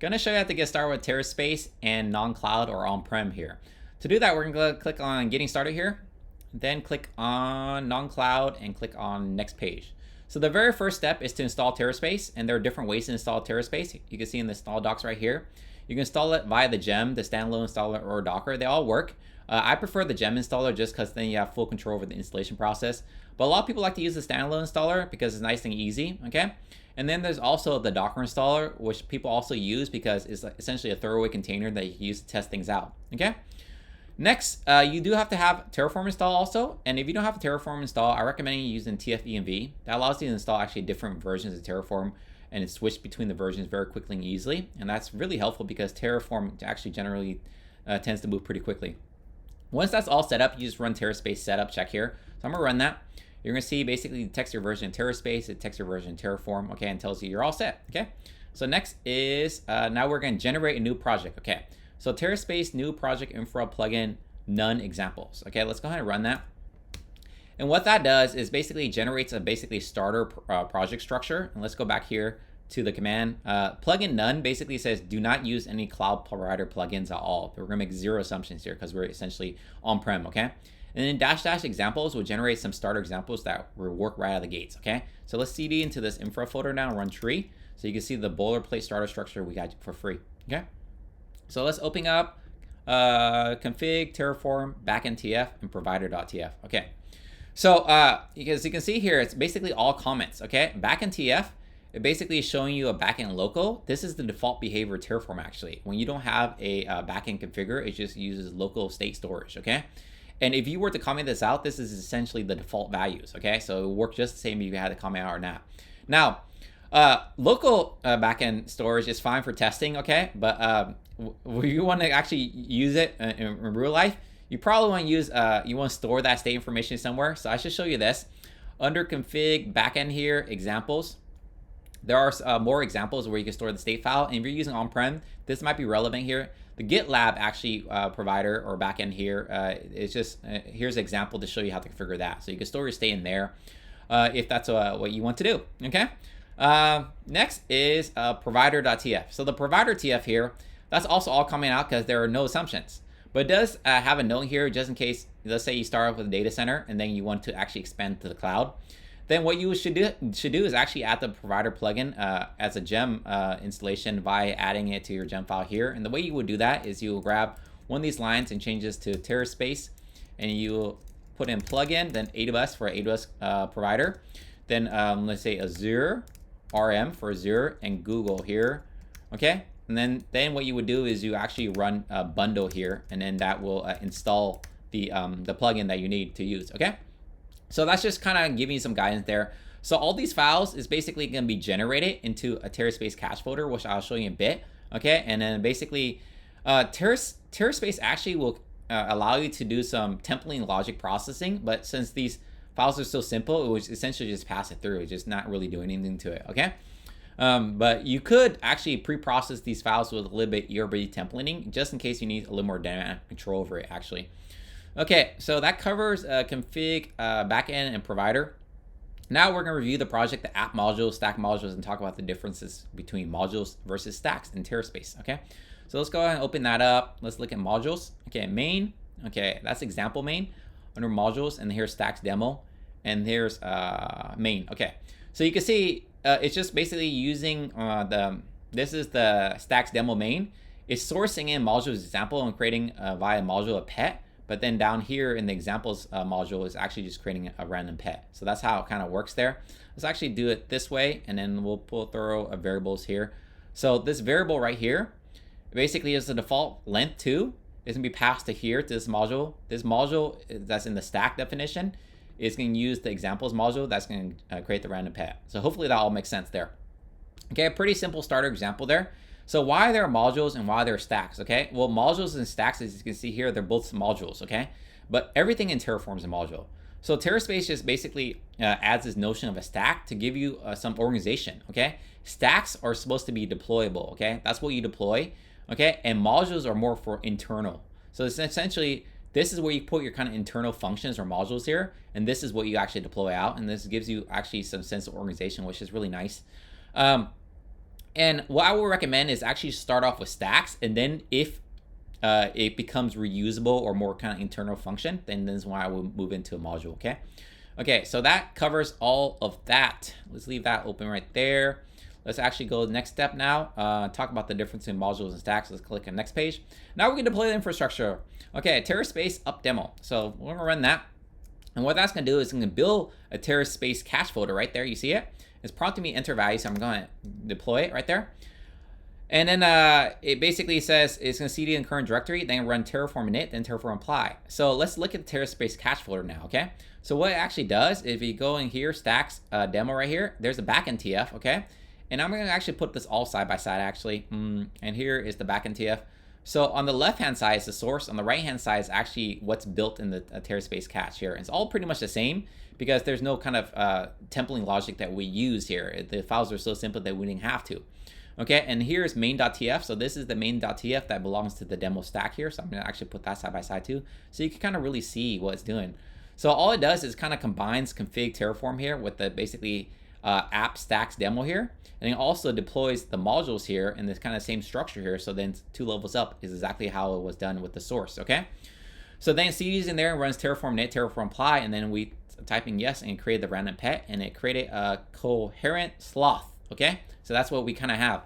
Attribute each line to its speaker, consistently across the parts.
Speaker 1: Gonna show you how to get started with Terraspace and non-cloud or on-prem here. To do that, we're gonna click on getting started here, then click on non-cloud and click on next page. So the very first step is to install Terraspace, and there are different ways to install Terraspace. You can see in the install docs right here. You can install it via the gem, the standalone installer, or Docker. They all work. I prefer the gem installer just because then you have full control over the installation process. But a lot of people like to use the standalone installer because it's nice and easy, okay? And then there's also the Docker installer, which people also use because it's essentially a throwaway container that you can use to test things out, okay? Next, you do have to have Terraform install also. And if you don't have Terraform install, I recommend you using TFENV. That allows you to install actually different versions of Terraform and switch between the versions very quickly and easily. And that's really helpful because Terraform actually generally tends to move pretty quickly. Once that's all set up, you just run Terraspace setup check here. So I'm gonna run that. You're gonna see basically the texture version of Terraspace, the texture version of Terraform, okay, and tells you you're all set, okay? So next is, now we're gonna generate a new project, okay? So Terraspace new project infra plugin, none examples, okay? Let's go ahead and run that. And what that does is basically generates a basically starter project structure. And let's go back here to the command. Plugin none basically says do not use any cloud provider plugins at all. We're gonna make zero assumptions here because we're essentially on-prem, okay? And then dash examples will generate some starter examples that will work right out of the gates, okay? So let's cd into this infra folder now and run tree. So you can see the boilerplate starter structure we got for free, okay? So let's open up config, Terraform, backend TF, and provider.tf, okay? So as you can see here, it's basically all comments, okay? Backend TF, it basically is showing you a backend local. This is the default behavior of Terraform actually. When you don't have a backend configure, it just uses local state storage, okay? And if you were to comment this out, this is essentially the default values, okay? So it will work just the same if you had to comment out or not. Now, local backend storage is fine for testing, okay? But when you want to actually use it in real life, you probably want to use, you want to store that state information somewhere. So I should show you this. Under config backend here, examples, there are more examples where you can store the state file. And if you're using on-prem, this might be relevant here. The GitLab actually provider or backend here is just, here's an example to show you how to configure that. So you can store your state in there if that's what you want to do, okay? Next is provider.tf. So the provider TF here, that's also all coming out because there are no assumptions. But it does have a note here just in case, let's say you start off with a data center and then you want to actually expand to the cloud. Then what you should do is actually add the provider plugin as a gem installation by adding it to your gem file here. And the way you would do that is you will grab one of these lines and change this to Terraspace, and you will put in plugin, then AWS for AWS provider, then let's say Azure, RM for Azure, and Google here, okay? And then what you would do is you actually run a bundle here, and then that will install the plugin that you need to use, okay? So that's just kind of giving you some guidance there. So all these files is basically going to be generated into a Terraspace cache folder, which I'll show you in a bit, okay? And then basically, Terraspace actually will allow you to do some templating logic processing, but since these files are so simple, it would essentially just pass it through, just not really doing anything to it, okay? But you could actually pre-process these files with a little bit ERB templating, just in case you need a little more dynamic control over it, actually. Okay, so that covers config, backend, and provider. Now we're going to review the project, the app modules, stack modules, and talk about the differences between modules versus stacks in Terraspace, okay? So let's go ahead and open that up. Let's look at modules. Okay, main. Okay, that's example main. Under modules, and here's stacks demo, and here's main. Okay, so you can see it's just basically using this is the stacks demo main. It's sourcing in modules example and creating via module a pet. But then down here in the examples module is actually just creating a random pet. So that's how it kind of works there. Let's actually do it this way, and then we'll throw variables here. So this variable right here basically is the default length 2. It's gonna be passed to here, to this module. This module that's in the stack definition is gonna use the examples module that's gonna create the random pet. So hopefully that all makes sense there. Okay, a pretty simple starter example there. So why there are modules and why there are stacks, okay? Well, modules and stacks, as you can see here, they're both modules, okay? But everything in Terraform is a module. So Terraspace just basically adds this notion of a stack to give you some organization, okay? Stacks are supposed to be deployable, okay? That's what you deploy, okay? And modules are more for internal. So it's essentially, this is where you put your kind of internal functions or modules here, and this is what you actually deploy out, and this gives you actually some sense of organization, which is really nice. And what I would recommend is actually start off with stacks, and then if it becomes reusable or more kind of internal function, then this is why I will move into a module, okay? Okay, so that covers all of that. Let's leave that open right there. Let's actually go to the next step now. Talk about the difference in modules and stacks. Let's click on next page. Now we can deploy the infrastructure. Okay, Terraspace up demo. So we're gonna run that. And what that's gonna do is it's gonna build a Terraspace cache folder right there. You see it? It's prompting me enter value, so I'm gonna deploy it right there. And then it basically says it's going to cd in current directory, then run terraform init, then terraform apply. So let's look at the Terraspace cache folder now, okay? So what it actually does, if you go in here, stacks demo right here, there's a backend TF, okay? And I'm going to actually put this all side by side actually. And here is the backend TF. So on the left-hand side is the source. On the right-hand side is actually what's built in the Terraspace cache here. It's all pretty much the same because there's no kind of templating logic that we use here. The files are so simple that we didn't have to. Okay, and here's main.tf. So this is the main.tf that belongs to the demo stack here. So I'm gonna actually put that side by side too. So you can kind of really see what it's doing. So all it does is kind of combines config terraform here with the basically app stacks demo here. And it also deploys the modules here in this kind of same structure here. So then 2 levels up is exactly how it was done with the source, okay? So then CD's in there and runs terraform init, terraform apply, and then we typing yes and create the random pet, and it created a coherent sloth, okay? So that's what we kind of have.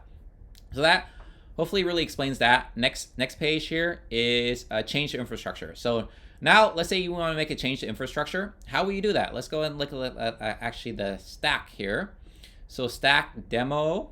Speaker 1: So that hopefully really explains that. Next page here is change to infrastructure. So now let's say you want to make a change to infrastructure. How will you do that? Let's go and look at actually the stack here. So stack demo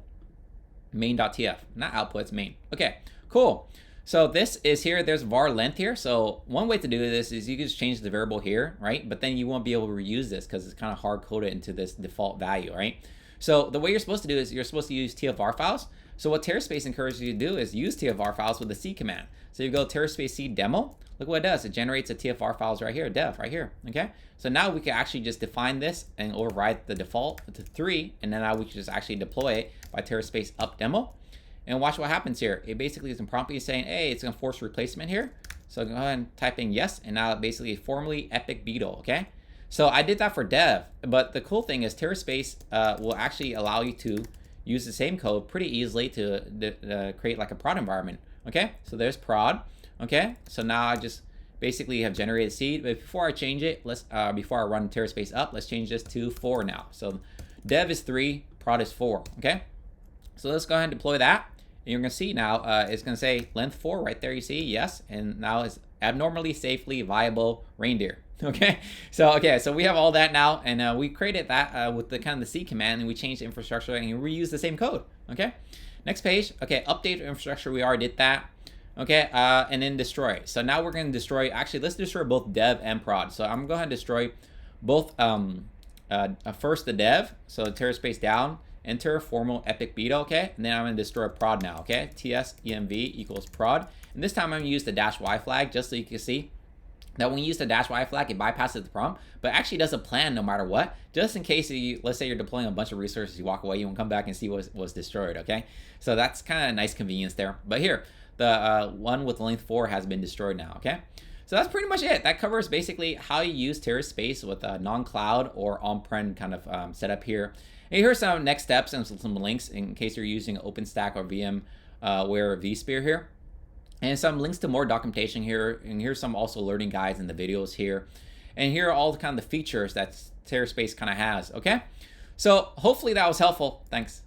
Speaker 1: main.tf, not outputs, main. Okay, cool. So this is here, there's var length here. So one way to do this is you can just change the variable here, right? But then you won't be able to reuse this because it's kind of hard coded into this default value, right? So the way you're supposed to do is you're supposed to use TFR files. So what Terraspace encourages you to do is use TFR files with the C command. So you go Terraspace C demo, look what it does. It generates a TFR files right here, dev right here, okay? So now we can actually just define this and override the default to 3, and then now we can just actually deploy it by Terraspace up demo. And watch what happens here. It basically is promptly saying, hey, it's gonna force replacement here. So go ahead and type in yes, and now it basically formally epic beetle, okay? So I did that for dev, but the cool thing is Terraspace will actually allow you to use the same code pretty easily to create like a prod environment, okay? So there's prod, okay? So now I just basically have generated seed, but before I change it, let's before I run Terraspace up, let's change this to 4 now. So dev is 3, prod is 4, okay? So let's go ahead and deploy that. And you're gonna see now, it's gonna say length 4 right there, you see, yes, and now it's abnormally safely viable reindeer. Okay, so we have all that now, and we created that with the kind of the C command, and we changed the infrastructure and we reuse the same code. Okay, next page. Okay, update infrastructure, we already did that. Okay, and then destroy. So now we're going to destroy, actually let's destroy both dev and prod. So I'm going to go ahead and destroy both first the dev, so Terraspace down, enter formal epic beta, okay, and then I'm going to destroy prod now. Okay, ts env equals prod, and this time I'm going to use the -y flag just so you can see that when you use the -y flag, it bypasses the prompt, but actually does a plan no matter what, just in case you, let's say you're deploying a bunch of resources, you walk away, you won't come back and see what was destroyed, okay? So that's kind of a nice convenience there. But here, the one with length 4 has been destroyed now, okay? So that's pretty much it. That covers basically how you use Terraspace with a non-cloud or on-prem kind of setup here. And here's some next steps and some links in case you're using OpenStack or VMware vSphere here. And some links to more documentation here, and here's some also learning guides in the videos here. And here are all the kind of the features that Terraspace kind of has, okay? So hopefully that was helpful. Thanks.